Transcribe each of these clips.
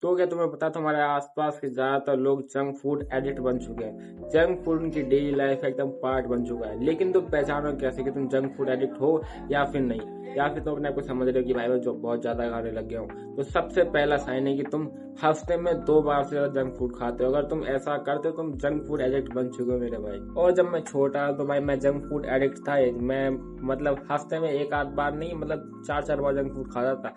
तो क्या तुम्हें पता, तुम्हारे आसपास के ज्यादातर लोग जंक फूड एडिक्ट बन चुके हैं। जंक फूड उनकी डेली लाइफ का एकदम पार्ट बन चुका है। लेकिन तुम पहचानो कैसे कि तुम जंक फूड एडिक्ट हो या फिर नहीं, या फिर तुम अपने आप को समझ रहे हो कि भाई मैं जो बहुत ज्यादा खाने लग गया हूँ। तो सबसे पहला साइन है कि तुम हफ्ते में 2 बार से ज्यादा जंक फूड खाते हो। अगर तुम ऐसा करते हो तुम जंक फूड एडिक्ट बन चुके हो मेरे भाई। और जब मैं छोटा तो भाई मैं जंक फूड एडिक्ट था। मैं मतलब हफ्ते में 1 आध बार नहीं, मतलब 4 4 बार जंक फूड खाता था,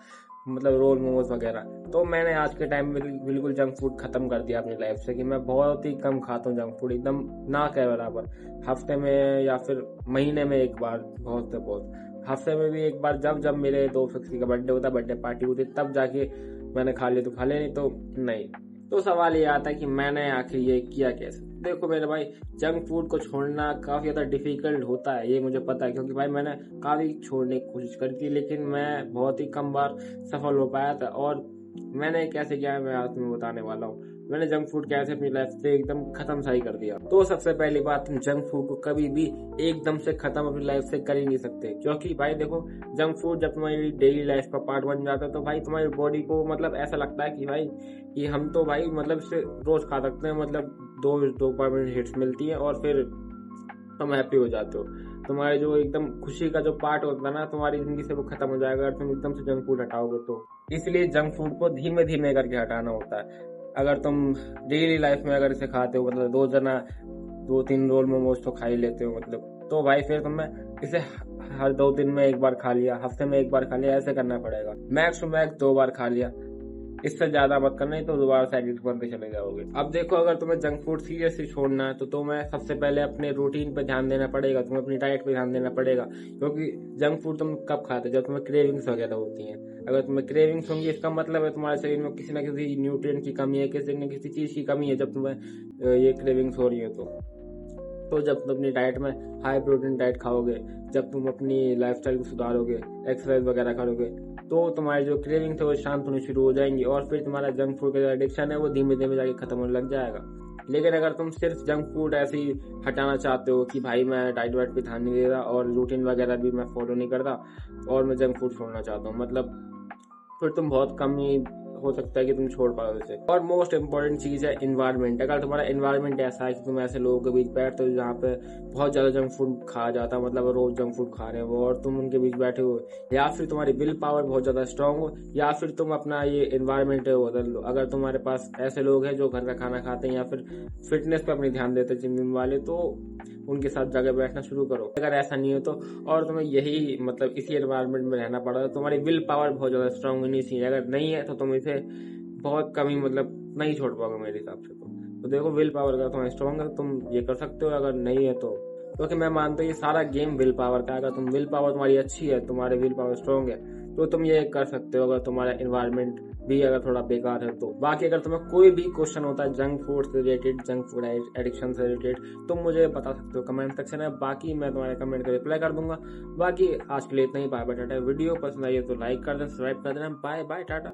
मतलब रोल मोमोज वगैरह। तो मैंने आज के टाइम में बिल्कुल जंक फूड खत्म कर दिया अपनी लाइफ से, कि मैं बहुत ही कम खाता हूँ जंक फूड, एकदम ना के बराबर। हफ्ते में या फिर महीने में 1 बार, बहुत से बहुत। हफ्ते में भी 1 बार, जब जब मेरे दोस्त किसी का बर्थडे होता, बर्थडे पार्टी होती, तब जाके मैंने खा लिया तो खा लिया, नहीं तो नहीं। तो सवाल ये आता है कि मैंने आखिर ये किया कैसे। देखो मेरे भाई, जंक फूड को छोड़ना काफी ज्यादा डिफिकल्ट होता है, ये मुझे पता है, क्योंकि भाई मैंने काफी छोड़ने की कोशिश करी थी, लेकिन मैं बहुत ही कम बार सफल हो पाया था। और मैंने कैसे किया है मैं आज तुम्हें बताने वाला हूँ। मैंने जंक फूड कैसे अपनी लाइफ से एकदम खत्म सा ही कर दिया। तो सबसे पहली बात, तुम जंक फूड को कभी भी एकदम से खत्म अपनी लाइफ से कर ही नहीं सकते, क्योंकि भाई देखो, जंक फूड जब तुम्हारी डेली लाइफ का पार्ट बन जाता है तो भाई तुम्हारी बॉडी को मतलब ऐसा लगता है कि भाई कि हम तो भाई मतलब इसे रोज खा सकते हैं, मतलब दो डोपामिन हिट्स मिलती है और फिर तुम हैप्पी हो जाते हो। तुम्हारे जो एकदम खुशी का जो पार्ट होता है ना तुम्हारी जिंदगी से, वो खत्म हो जाएगा अगर तुम एकदम से जंक फूड हटाओगे तो। इसलिए जंक फूड को धीमे धीमे करके हटाना होता है। अगर तुम डेली लाइफ में अगर इसे खाते हो, मतलब रोजाना 2 3 रोल मोमोज तो खा ही लेते हो, मतलब तो भाई फिर तुम्हें इसे हर 2 दिन में 1 बार खा लिया, हफ्ते में 1 बार खा लिया, ऐसे करना पड़ेगा। मैक्स टू मैक्स 2 बार खा लिया, इससे ज्यादा मत करना, नहीं तो दोबारा से एडिक्ट बनते चले जाओगे। अब देखो, अगर तुम्हें जंक फूड सीरियसली छोड़ना है तो तुम्हें सबसे पहले अपने रूटीन पे ध्यान देना पड़ेगा, तुम्हें अपनी डाइट पे ध्यान देना पड़ेगा। क्योंकि जंक फूड तुम कब खाते हो, जब तुम्हें क्रेविंग्स वगैरह होती हैं। अगर तुम्हें क्रेविंग्स होंगी, इसका मतलब है तुम्हारे शरीर में किसी न किसी न्यूट्रिएंट की कमी है, किसी न किसी चीज की कमी है, जब तुम्हें ये क्रेविंग्स हो रही है तो जब तुम अपनी डाइट में हाई प्रोटीन डाइट खाओगे, जब तुम अपनी लाइफस्टाइल को सुधारोगे, एक्सरसाइज वगैरह करोगे, तो तुम्हारी जो क्रेविंग थे वो शांत होनी शुरू हो जाएंगी, और फिर तुम्हारा जंक फूड का जो एडिक्शन है वो धीमे धीमे जाके खत्म होने लग जाएगा। लेकिन अगर तुम सिर्फ जंक फूड ऐसे ही हटाना चाहते हो कि भाई मैं डाइट वाइट पे ध्यान नहीं दे रहा और रूटीन वगैरह भी मैं फॉलो नहीं करता और मैं जंक फूड छोड़ना चाहता हूँ, मतलब फिर तुम बहुत कम ही हो सकता है कि तुम छोड़ पाओ इसे। और मोस्ट इम्पोर्टेंट चीज है इन्वायरमेंट। अगर तुम्हारा इन्वायरमेंट ऐसा है कि तुम ऐसे लोगों के बीच बैठते हो जहाँ पे बहुत ज्यादा जंक फूड खाया जाता है, मतलब रोज जंक फूड खा रहे हो वो, और तुम उनके बीच बैठे हो, या फिर तुम्हारी विल पावर बहुत ज्यादा स्ट्रांग हो, या फिर तुम अपना ये इन्वायरमेंट है वो बदल लो। अगर तुम्हारे पास ऐसे लोग हैं जो घर का खाना खाते हैं या फिर फिटनेस पे अपनी ध्यान देते हैं, जिम वाले, तो उनके साथ जगह बैठना शुरू करो। अगर ऐसा नहीं हो तो, और तुम्हें यही मतलब इसी एनवायरनमेंट में रहना पड़ा, तो तुम्हारी विल पावर बहुत ज्यादा स्ट्रांग होनी चाहिए। अगर नहीं है तो तुम इसे बहुत कम ही मतलब नहीं छोड़ पाओगे मेरे हिसाब से। तो देखो, विल पावर का तुम्हारा स्ट्रांग है तुम ये कर सकते हो, अगर नहीं है तो, क्योंकि मैं मानता हूँ ये सारा गेम विल पावर का है। अगर तुम विल पावर तुम्हारी अच्छी है, तुम्हारे विल पावर स्ट्रांग है, तो तुम ये कर सकते हो, अगर तुम्हारा एनवायरनमेंट भी अगर थोड़ा बेकार है तो। बाकी अगर तुम्हें कोई भी क्वेश्चन होता है जंक फूड से रिलेटेड, जंक फूड एडिक्शन से रिलेटेड, तुम मुझे बता सकते हो कमेंट सेक्शन में, बाकी मैं तुम्हारे कमेंट का रिप्लाई कर दूंगा। बाकी आज के लिए इतना ही, बाय बाय टाटा। वीडियो पसंद आई है तो लाइक कर देना, सब्सक्राइब कर देना। Bye bye Tata.